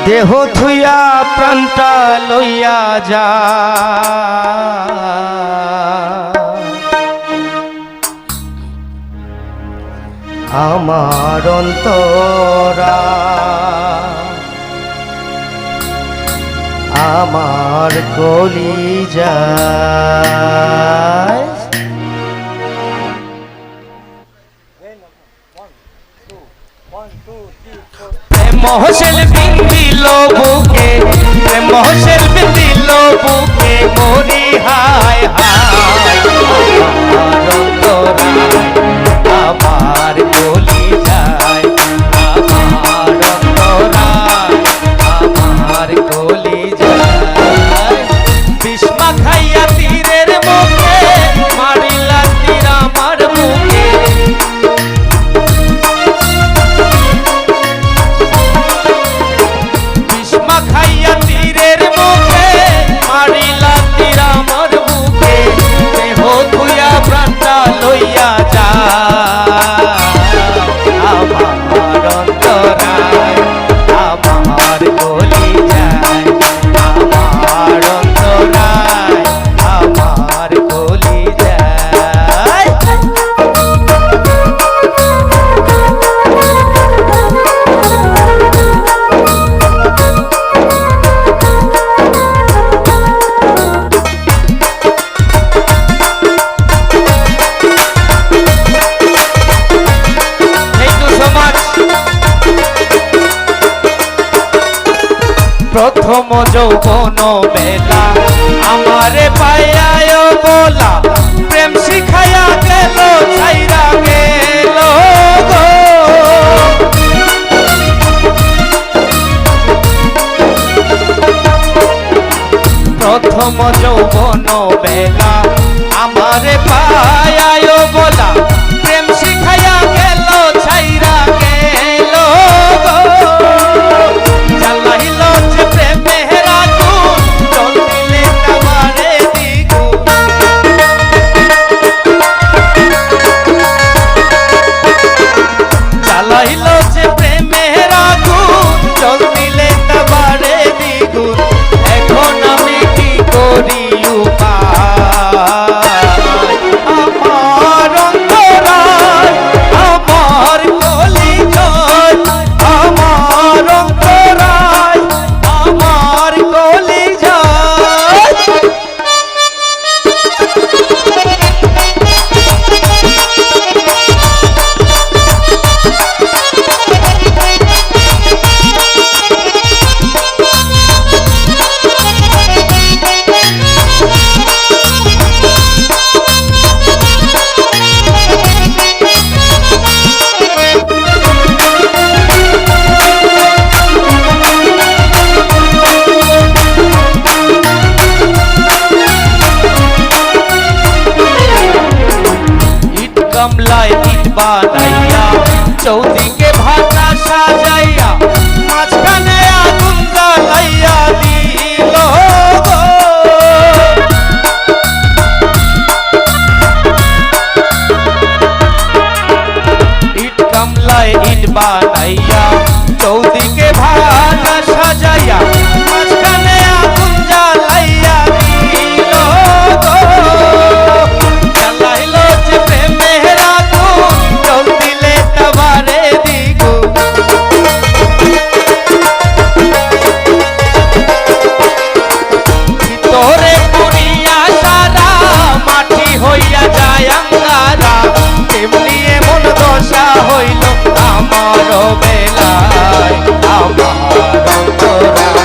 দেহ থুইয়া প্রাণটা লইয়া যা আমার অন্তরা আমার কলিজা মহসেল বিন্দিল বুকে মহসেল বিন্দিল বুকে মরি হায় হায় আমার গলি যায় আমার অন্তরায় আমার গলি যায় বিষ্মা খাইয়া তীরের মুখে মারিলা তীর আমার মুখে খাইয়া তীরের মুখে মারিলা তীর আমার বুকে দেহ ধুইয়া প্রাণটা লইয়া যা আমার অন্তরায় আমার গলি যায় আমার অন্তরায় আমার গলি যায় প্রথম যৌবন বেলা আমারে পাইয়ায় বলা প্রেম শিখাইয়া গেল ছাইরা গেল প্রথম যৌবন বেলা আমারে পাইয়ায় বলা প্রেম শিখাইয়া গেল ছাইরা গেল জ্বালাইল যে প্রেমের আগুন জল দিলে তামারে দ্বিগুণ জ্বালাইল যে প্রেমের আগুন জল দিলে তামারে দ্বিগুণ এখন আমি কি করি উপায় আমার অন্তরায় আমার কলিজায় আমার অন্তরায় আমার কলিজায় গামলায় ইট বানাইয়া চৌদিকে ভাটা সাজাইয়া মাঝখানে আগুন জ্বালাইয়া দিল ইট গামলায় ইট বানাইয়া চৌদিকে ভাটা সাজাইয়া মাঝখানে আগুন জ্বালাইয়া দিল জ্বালাইল যে প্রেমের আগুন জল দিলে তামারে দ্বিগুণ ভিতরে পুরিয়া সারা মাটি হইয়া যায় আঙ্গারা তেমনি এমন দশা হইল আমার বেলায় আমার অন্তরায়